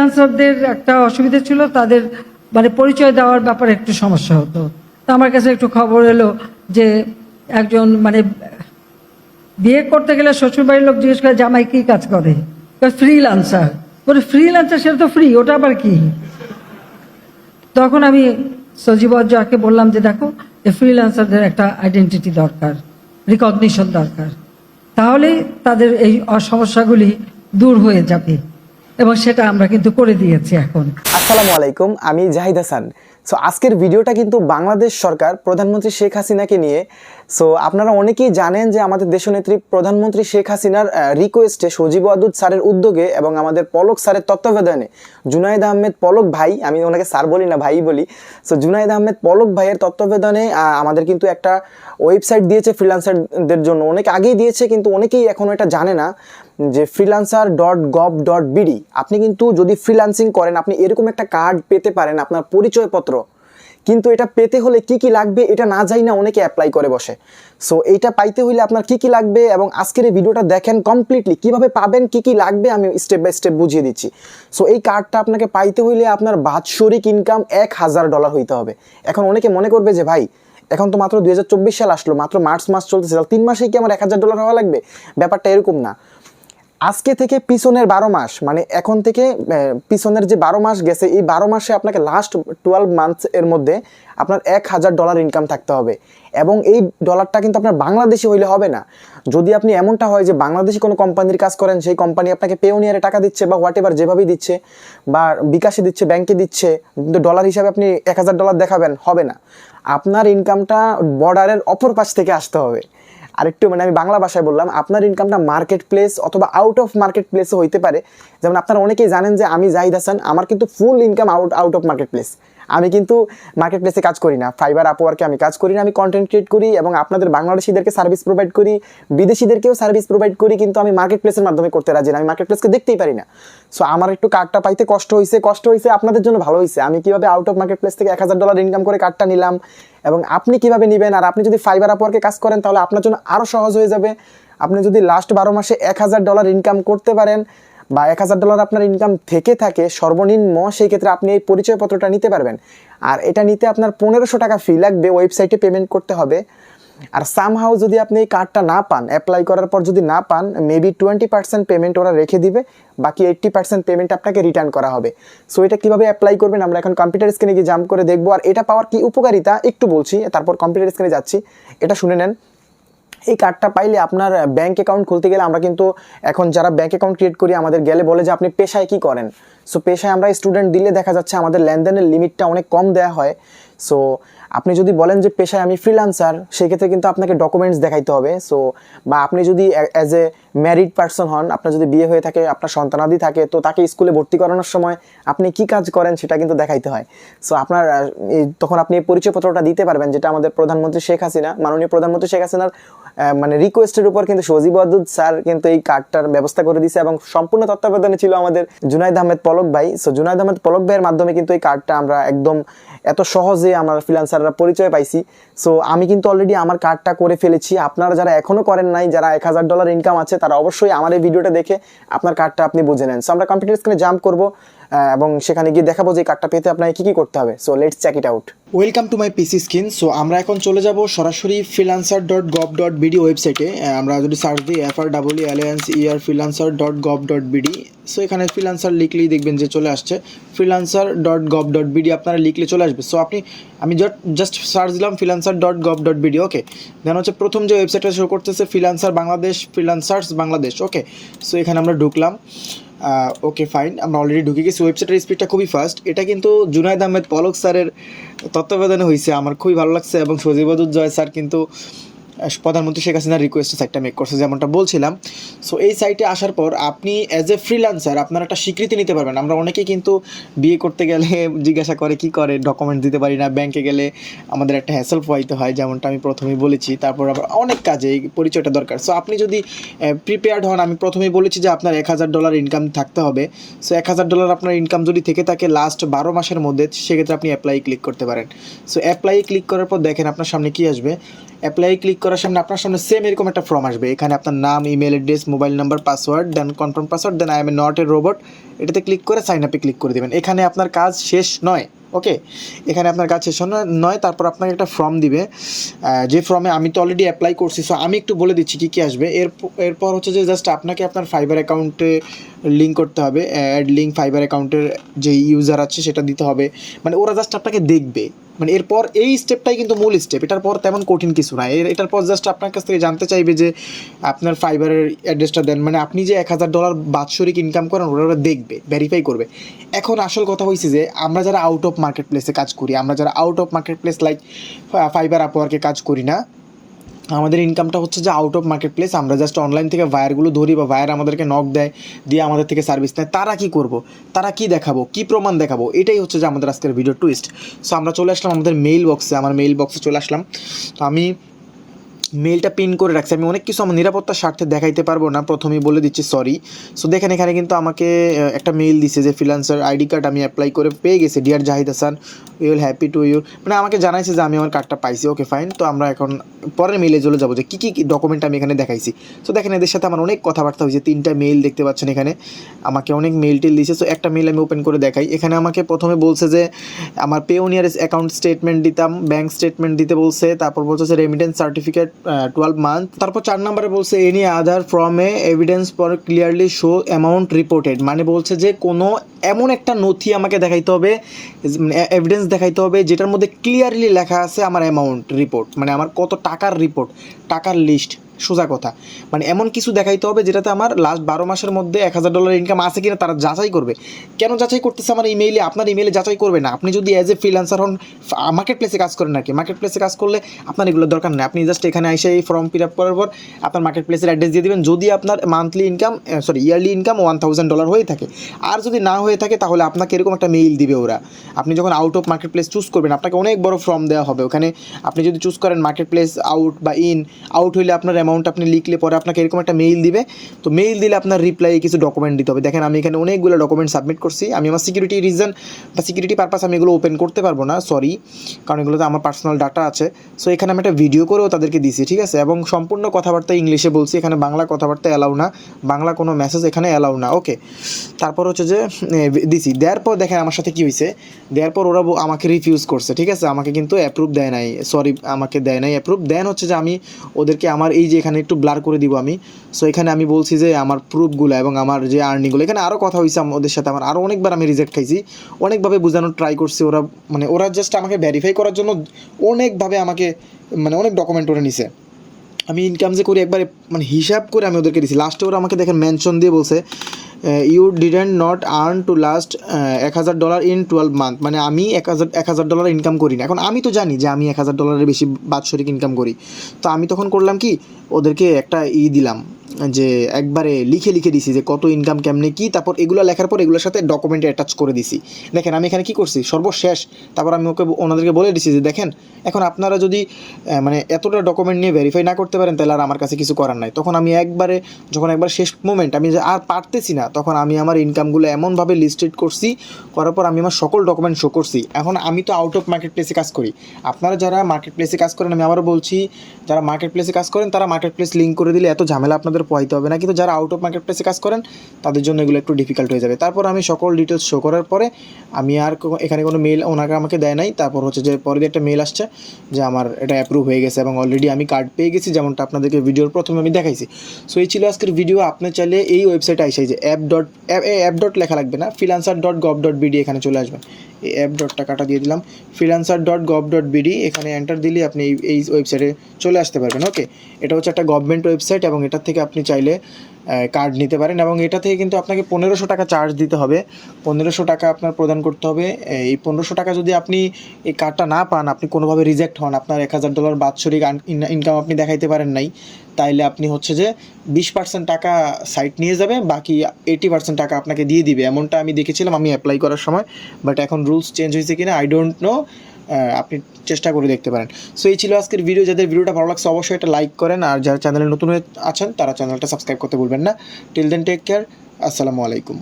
ফ্রিল্যান্সারদের একটা অসুবিধা ছিল, তাদের মানে পরিচয় দেওয়ার ব্যাপারে একটু সমস্যা হতো। তো আমার কাছে একটু খবর এলো যে একজন মানে বিয়ে করতে গেলে শ্বশুরবাড়ির লোক জিজ্ঞেস করে জামাই কী কাজ করে, ফ্রিল্যান্সার। বলে ফ্রিল্যান্সার, সেটা তো ফ্রি, ওটা আবার কি? তখন আমি সজীবজ্জাকে বললাম যে দেখো, এই ফ্রিল্যান্সারদের একটা আইডেন্টিটি দরকার, রিকগনিশন দরকার, তাহলেই তাদের এই সমস্যাগুলি দূর হয়ে যাবে, এবং সেটা আমরা কিন্তু করে দিয়েছি এখন। আসসালামু আলাইকুম, আমি জাহিদ হাসান। সো আজকের ভিডিওটা কিন্তু বাংলাদেশ সরকার প্রধানমন্ত্রী শেখ হাসিনাকে নিয়ে। সো আপনারা অনেকেই জানেন যে আমাদের দেশনেত্রী প্রধানমন্ত্রী শেখ হাসিনার রিকোয়েস্টে সজীব ওয়াদুদ স্যারের উদ্যোগে এবং আমাদের পলক স্যারের তত্ত্বাবধানে জুনায়েদ আহমেদ পলক ভাই, আমি ওনাকে স্যার বলি না, ভাই বলি। সো জুনায়েদ আহমেদ পলক ভাইয়ের তত্ত্বাবধানে আমাদের কিন্তু একটা ওয়েবসাইট দিয়েছে ফ্রিল্যান্সারদের জন্য। অনেক আগেই দিয়েছে, কিন্তু অনেকেই এখনও এটা জানে না যে freelancer.gov.bd। আপনি কিন্তু যদি ফ্রিল্যান্সিং করেন, আপনি এরকম একটা কার্ড পেতে পারেন, আপনার পরিচয়পত্র। কিন্তু এটা পেতে হলে কি কি লাগবে এটা না জানি না অনেকে অ্যাপ্লাই করে বসে। সো এইটা পাইতে হইলে আপনার কি কি লাগবে, এবং আজকের এই ভিডিওটা দেখেন কমপ্লিটলি, কিভাবে পাবেন, কি কি লাগবে আমি স্টেপ বাই স্টেপ বুঝিয়ে দিচ্ছি। সো এই কার্ডটা আপনাকে পাইতে হইলে আপনার বাৎসরিক ইনকাম $1000 হইতে হবে। এখন অনেকে মনে করবে যে ভাই, এখন তো মাত্র 2024 সাল আসলো, মাত্র মার্চ মাস চলতেছে, 3 মাসেই কি আমার $1000 হওয়া লাগবে? ব্যাপারটা এরকম না। আজকে থেকে পিছনের 12 মাস, মানে এখন থেকে পিছনের যে 12 মাস গেছে, এই 12 মাসে আপনাকে লাস্ট 12 মান্থস এর মধ্যে আপনার $1000 ইনকাম থাকতে হবে। এবং এই ডলারটা কিন্তু আপনার বাংলাদেশি হইলে হবে না। যদি আপনি এমনটা হয় যে বাংলাদেশি কোনো কোম্পানির কাজ করেন, সেই কোম্পানি আপনাকে পেওনিয়ারে টাকা দিচ্ছে বা হোয়াট এভার যেভাবেই দিচ্ছে, বা বিকাশে দিচ্ছে, ব্যাংকে দিচ্ছে, কিন্তু ডলার হিসাবে আপনি $1000 দেখাবেন, হবে না। আপনার ইনকামটা বর্ডারের অপর পাশ থেকে আসতে হবে। আরেকটু মানে আমি বাংলা ভাষায় বললাম, আপনার ইনকামটা মার্কেট প্লেস অথবা আউট অফ মার্কেট প্লেসও হইতে পারে। যেমন আপনারা অনেকেই জানেন যে আমি জাহিদ হাসান, আমার কিন্তু full income out of market place. আমি কিন্তু মার্কেট প্লেসে কাজ করি না, ফাইবার আপওয়ার্কে আমি কাজ করি না, আমি কন্টেন্ট ক্রিয়েট করি এবং আপনাদের বাংলাদেশিদেরকে সার্ভিস প্রোভাইড করি, বিদেশিদেরকেও সার্ভিস প্রোভাইড করি, কিন্তু আমি মার্কেট প্লেসের মাধ্যমে করতে রাজি না, আমি মার্কেট প্লেসকে দেখতেই পারি না। সো আমার একটু কার্ডটা পাইতে কষ্ট হয়েছে, আপনাদের জন্য ভালো হয়েছে। আমি কীভাবে আউট অফ মার্কেট প্লেস থেকে $1000 ইনকাম করে কার্ডটা নিলাম, এবং আপনি কিভাবে নেবেন। আর আপনি যদি ফাইবার আপওয়ার্কে কাজ করেন তাহলে আপনার জন্য আরও সহজ হয়ে যাবে। আপনি যদি লাস্ট 12 মাসে $1000 ইনকাম করতে পারেন, বা $1000 আপনার ইনকাম থেকে থাকে সর্বনিম্ন, সেই ক্ষেত্রে আপনি এই পরিচয়পত্রটা নিতে পারবেন। আর এটা নিতে আপনার $1500 ফি লাগবে, ওয়েবসাইটে পেমেন্ট করতে হবে। আর সামহাউ যদি আপনি এই কার্ডটা না পান, অ্যাপ্লাই করার পর যদি না পান, মেবি 20% পেমেন্ট ওরা রেখে দিবে, বাকি 80% পেমেন্ট আপনাকে রিটার্ন করা হবে। সো এটা কীভাবে অ্যাপ্লাই করবেন আমরা এখন কম্পিউটার স্ক্রিনে গিয়ে জাম্প করে দেখবো। আর এটা পাওয়ার কি উপকারিতা একটু বলছি, তারপর কম্পিউটার স্ক্রিনে যাচ্ছি, এটা শুনে নেন। এই কার্ডটা পাইলে আপনার ব্যাঙ্ক অ্যাকাউন্ট খুলতে গেলে, আমরা কিন্তু এখন যারা ব্যাঙ্ক অ্যাকাউন্ট ক্রিয়েট করি, আমাদের গেলে বলে যে আপনি পেশায় কি করেন। সো পেশায় আমরা স্টুডেন্ট দিলে দেখা যাচ্ছে আমাদের লেনদেনের লিমিটটা অনেক কম দেওয়া হয়। সো আপনি যদি বলেন যে পেশায় আমি ফ্রিল্যান্সার, সেক্ষেত্রে কিন্তু আপনাকে ডকুমেন্টস দেখাইতে হবে। সো বা আপনি যদি অ্যাজ এ ম্যারিড পারসন হন, আপনার যদি বিয়ে হয়ে থাকে, আপনার সন্তানাদি থাকে, তো তাকে স্কুলে ভর্তি করানোর সময় আপনি কি কাজ করেন সেটা কিন্তু দেখাইতে হয়। সো আপনার তখন আপনি এই পরিচয়পত্রটা দিতে পারবেন, যেটা আমাদের প্রধানমন্ত্রী শেখ হাসিনা, মাননীয় প্রধানমন্ত্রী শেখ হাসিনার মানে রিকোয়েস্টের উপর কিন্তু সজীব ওয়াদুদ স্যার কিন্তু এই কার্ডটার ব্যবস্থা করে দিয়েছে, এবং সম্পূর্ণ তত্ত্বাবধানে ছিল আমাদের জুনায়েদ আহমেদ পলক ভাই। সো জুনায়েদ আহমেদ পলক ভাইয়ের মাধ্যমে কিন্তু এই কার্ডটা আমরা একদম এত সহজে আমরা ফ্রিল্যান্সাররা পরিচয় পাইছি। সো আমি কিন্তু অলরেডি আমার কার্ডটা করে ফেলেছি। আপনারা যারা এখনও করেন নাই, যারা $1000 ইনকাম আছে, তারা অবশ্যই আমার এই ভিডিওটা দেখে আপনার কার্ডটা আপনি বুঝে নেন। সো আমরা কম্পিউটার স্ক্রিনে জাম্প করবো এবং সেখানে গিয়ে দেখাবো যে কার্ডটা পেতে আপনাকে কী কী করতে হবে। So let's check it out. Welcome to my PC screen. So আমরা এখন চলে যাব সরাসরি freelancer.gov.bd ওয়েবসাইটে। আমরা যদি সার্চ দিই FREELANCER freelancer.gov.bd, সো এখানে ফ্রিল্যান্সার লিখলেই দেখবেন যে চলে আসছে freelancer.gov.bd, আপনারা লিখলে চলে আসবে। সো আমি জাস্ট সার্চ দিলাম freelancer.gov.bd, ওকে। দেন হচ্ছে প্রথম যে ওয়েবসাইটটা শো করতেছে ফ্রিল্যান্সার বাংলাদেশ, ফ্রিল্যান্সার্স বাংলাদেশ, ওকে। সো এখানে আমরা ঢুকলাম, ওকে ফাইন, আমরা অলরেডি ঢুকে গেছি। ওয়েবসাইটের স্পিডটা খুবই ফাস্ট। এটা কিন্তু জুনায়েদ আহমেদ পলক স্যারের তত্ত্বাবধানে হয়েছে, আমার খুবই ভালো লাগছে। এবং সজীব ওয়াদুদ জয় স্যার কিন্তু প্রধানমন্ত্রী শেখ হাসিনার রিকোয়েস্টে সাইটটা মেক করছে, যেমনটা বলছিলাম। সো এই সাইটে আসার পর আপনি অ্যাজ এ ফ্রিল্যান্সার আপনার একটা স্বীকৃতি নিতে পারবেন। আমরা অনেকেই কিন্তু বিয়ে করতে গেলে জিজ্ঞাসা করে কি করে, ডকুমেন্ট দিতে পারি না, ব্যাংকে গেলে আমাদের একটা হ্যাসেল পোহাইতে হয়, যেমনটা আমি প্রথমেই বলেছি। তারপর আবার অনেক কাজে এই পরিচয়টা দরকার। সো আপনি যদি প্রিপেয়ার্ড হন, আমি প্রথমেই বলেছি যে আপনার $1000 ইনকাম থাকতে হবে। সো $1000 আপনার ইনকাম যদি থেকে থাকে লাস্ট 12 মাসের মধ্যে, সেক্ষেত্রে আপনি অ্যাপ্লাই ক্লিক করতে পারেন। সো অ্যাপ্লাই ক্লিক করার পর দেখেন আপনার সামনে কী আসবে। অ্যাপ্লাই ক্লিক করার সামনে আপনার সামনে সেম এরকম একটা ফর্ম আসবে। এখানে আপনার নাম, email address, mobile number, password, then confirm password, then I am not a robot, এটাতে ক্লিক করে সাইন আপে ক্লিক করে দেবেন। এখানে আপনার কাজ শেষ নয়, ওকে, এখানে আপনার কাজ শেষ নয়। তারপর আপনাকে একটা ফর্ম দিবে, যে ফর্মে আমি তো অলরেডি অ্যাপ্লাই করছি, সো আমি একটু বলে দিচ্ছি কী কী আসবে। এরপর হচ্ছে যে জাস্ট আপনাকে আপনার ফাইবার অ্যাকাউন্টে লিঙ্ক করতে হবে, অ্যাড লিঙ্ক ফাইবার অ্যাকাউন্টের যে ইউজার আছে সেটা দিতে হবে, মানে ওরা জাস্ট আপনাকে দেখবে। মানে এরপর এই স্টেপটাই কিন্তু মূল স্টেপ, এটার পর তেমন কঠিন কিছু না। এটার পর জাস্ট আপনার কাছ থেকে জানতে চাইবে যে আপনার ফাইবারের অ্যাড্রেসটা দেন, মানে আপনি যে $1000 বাৎসরিক ইনকাম করেন ওরা দেখবে, ভেরিফাই করবে। এখন আসল কথা হয়েছে যে আমরা যারা আউট অফ মার্কেট প্লেসে কাজ করি, আমরা যারা out of market place like Fiverr, আপওয়ার্কে কাজ করি না, আমাদের ইনকামটা হচ্ছে যে আউট অফ মার্কেট প্লেস। আমরা জাস্ট অনলাইন থেকে ভায়ারগুলো ধরি বা ভায়ার আমাদেরকে নক দেয়, দিয়ে আমাদের থেকে সার্ভিস নেয়। তারা কি করব, তারা কি দেখাবো, কি প্রমাণ দেখাবো, এটাই হচ্ছে যে আমাদের আজকের ভিডিও টুইস্ট। সো আমরা চলে আসলাম আমাদের মেইল বক্সে, আমার মেইল বক্সে চলে আসলাম। তো আমি মেইলটা পিন করে রাখছি। আমি অনেক কিছু আমার নিরাপত্তার স্বার্থে দেখাইতে পারবো না, প্রথমেই বলে দিচ্ছি, সরি। সো দেখেন এখানে কিন্তু আমাকে একটা মেইল দিছে যে ফ্রিল্যান্সার আইডি কার্ড আমি অ্যাপ্লাই করে পেয়ে গেছি, dear Zahid Hasan, we will happy to you, মানে আমাকে জানাইছে যে আমি আমার কার্ডটা পাইছি, ওকে ফাইন। তো আমরা এখন পরের মেইলে চলে যাবো যে কী কী ডকুমেন্ট আমি এখানে দেখাইছি। সো দেখেন এদের সাথে আমার অনেক কথাবার্তা হয়েছে, 3টা মেইল দেখতে পাচ্ছেন এখানে, আমাকে অনেক মেইল টেল দিয়েছে। সো একটা মেইল আমি ওপেন করে দেখাই। এখানে আমাকে প্রথমে বলছে যে আমার পেওনিয়ার অ্যাকাউন্ট স্টেটমেন্ট দিতাম, ব্যাঙ্ক স্টেটমেন্ট দিতে বলছে, তারপর বলছে রেমিটেন্স সার্টিফিকেট 12 মান্থ, তারপর 4 নম্বরে বলছে any other from a evidence for clearly show amount reported, মানে বলছে যে কোনো এমন একটা নথি আমাকে দেখাইতে হবে, এভিডেন্স দেখাইতে হবে যেটার মধ্যে ক্লিয়ারলি লেখা আছে আমার অ্যামাউন্ট রিপোর্ট, মানে আমার কত টাকার রিপোর্ট, টাকার লিস্ট, সোজা কথা। মানে এমন কিছু দেখাইতে হবে যেটাতে আমার লাস্ট 12 মাসের মধ্যে $1000 ইনকাম আছে কিনা তারা যাচাই করবে। কেন যাচাই করতেছে আমার ইমেইলে? আপনার ইমেইলে যাচাই করবে না। আপনি যদি অ্যাজ এ ফ্রিল্যান্সার হন, মার্কেট প্লেসে কাজ করেন নাকি, মার্কেট প্লেসে কাজ করলে আপনার এগুলো দরকার নেই। আপনি জাস্ট এখানে এসে এই ফর্ম ফিল আপ করার পর আপনার মার্কেট প্লেসের অ্যাড্রেস দিয়ে দেবেন, যদি আপনার মান্থলি ইনকাম ইয়ারলি ইনকাম $1000 হয়ে থাকে। আর যদি না হয়ে থাকে তাহলে আপনাকে এরকম একটা মেইল দিবে ওরা। আপনি যখন out of market place choose করবেন আপনাকে অনেক বড় ফর্ম দেওয়া হবে। ওখানে আপনি যদি চুজ করেন মার্কেট প্লেস আউট বা ইন, আউট হইলে আপনার অ্যামাউন্ট আপনি লিখলে পরে আপনাকে এরকম একটা মেইল দিবে। তো মেইল দিলে আপনার রিপ্লাই কিছু ডকুমেন্ট দিতে হবে। দেখেন আমি এখানে অনেকগুলো ডকুমেন্ট সাবমিট করছি। আমি আমার সিকিউরিটি রিজন বা সিকিউরিটি পারপাস আমি এগুলো ওপেন করতে পারবো না, সরি, কারণ এগুলোতে আমার পার্সোনাল ডাটা আছে। সো এখানে আমি একটা ভিডিও করেও তাদেরকে দিছি, ঠিক আছে, এবং সম্পূর্ণ কথাবার্তা ইংলিশে বলছি, এখানে বাংলা কথাবার্তা অ্যালাউ না, বাংলা কোনো মেসেজ এখানে অ্যালাউ না, ওকে। তারপর হচ্ছে যে দিছি, দেওয়ার পর দেখেন আমার সাথে কী হয়েছে, দেওয়ার পর ওরা আমাকে রিফিউজ করছে, ঠিক আছে, আমাকে কিন্তু অ্যাপ্রুভ দেয় নাই, সরি, আমাকে দেয় নাই অ্যাপ্রুভ। দেন হচ্ছে যে আমি ওদেরকে আমার এই যে এখানে একটু ব্লার করে দিব আমি। সো এখানে আমি বলছি যে আমার প্রুফগুলো এবং আমার যে আর্নিংগুলো, এখানে আরও কথা হয়েছে ওদের সাথে আমার, আরও অনেকবার আমি রিজেক্ট খাইছি, অনেকভাবে বোঝানোর ট্রাই করছি। ওরা জাস্ট আমাকে ভেরিফাই করার জন্য অনেকভাবে আমাকে অনেক ডকুমেন্ট ওরা নিছে। আমি ইনকাম যে করি একবারে হিসাব করে আমি ওদেরকে দিছি। লাস্টে ওরা আমাকে দেখেন মেনশন দিয়ে বলছে you didn't not earn to last $1000 in 12 month, মানে আমি $1000 ইনকাম করি না। এখন আমি তো জানি যে আমি $1000 বেশি বাৎসরিক ইনকাম করি। তো আমি তখন করলাম কি, ওদেরকে একটা দিলাম যে একবারে লিখে দিছি যে কত ইনকাম কেমনে কী, তারপর এগুলো লেখার পর এগুলোর সাথে ডকুমেন্টে অ্যাটাচ করে দিছি। দেখেন আমি এখানে কী করছি সর্বশেষ, তারপর আমি ওনাদেরকে বলে দিছি যে দেখেন এখন আপনারা যদি এতটা ডকুমেন্ট নিয়ে ভেরিফাই না করতে পারেন তাহলে আর আমার কাছে কিছু করার নাই। তখন আমি যখন একবার শেষ মোমেন্ট আমি যে আর পারতেছি না, তখন আমি আমার ইনকামগুলো এমনভাবে লিস্টেড করছি, করার পর আমি আমার সকল ডকুমেন্ট শো করছি। এখন আমি তো আউট অফ মার্কেট প্লেসে কাজ করি, আপনারা যারা মার্কেট প্লেসে কাজ করেন, আমি আবারও বলছি, যারা মার্কেট প্লেসে কাজ করেন তারা মার্কেট প্লেস লিঙ্ক করে দিলে এত ঝামেলা আপনাদের পোহাইতে হবে না, কিন্তু যারা আউট অফ মার্কেট প্লেসে কাজ করেন তাদের জন্য এগুলো একটু ডিফিকাল্ট হয়ে যাবে। তারপর আমি সকল ডিটেলস শো করার পরে আমি আর এখানে কোনো মেল ওনাকে আমাকে দেয় নাই। তারপর হচ্ছে যে পরে একটা মেল আসছে যে আমার এটা অ্যাপ্রুভ হয়ে গেছে এবং অলরেডি আমি কার্ড পেয়ে গেছি, যেমনটা আপনাদেরকে ভিডিওর প্রথমে আমি দেখাইছি। সো এই ছিল আজকের ভিডিও। আপনি চাইলে এই ওয়েবসাইটে আইসাই যে অ্যাপ লেখা লাগবে না, freelancer.gov.bd এখানে চলে আসবেন। এই অ্যাপ ডটটা কাটা দিয়ে দিলাম, freelancer.gov.bd এখানে এন্টার দিলে আপনি এই ওয়েবসাইটে চলে আসতে পারবেন, ওকে। এটা হচ্ছে একটা গভর্নমেন্ট ওয়েবসাইট এবং এটার থেকে আপনি চাইলে কার্ড নিতে পারেন এবং এটা থেকে কিন্তু আপনাকে 1500 টাকা চার্জ দিতে হবে, 1500 টাকা আপনার প্রদান করতে হবে। এই 1500 টাকা যদি আপনি এই কার্ডটা না পান, আপনি কোনোভাবে রিজেক্ট হন, আপনার $1000 বাৎসরিক ইনকাম আপনি দেখাইতে পারেন নাই, তাইলে আপনি হচ্ছে যে 20% টাকা সাইট নিয়ে যাবে, বাকি 80% টাকা আপনাকে দিয়ে দিবে। এমনটা আমি দেখেছিলাম আমি অ্যাপ্লাই করার সময়, বাট এখন রুলস চেঞ্জ হয়েছে কিনা আই ডোন্ট নো, আপনি চেষ্টা করে দেখতে পারেন। সো এই ছিল আজকের ভিডিও। যাদের ভিডিওটা ভালো লাগছে অবশ্যই এটা লাইক করেন, আর যারা চ্যানেলে নতুন হয়ে আছেন তারা চ্যানেলটা সাবস্ক্রাইব করতে ভুলবেন না। টিল দেন টেক কেয়ার, আসসালামু আলাইকুম।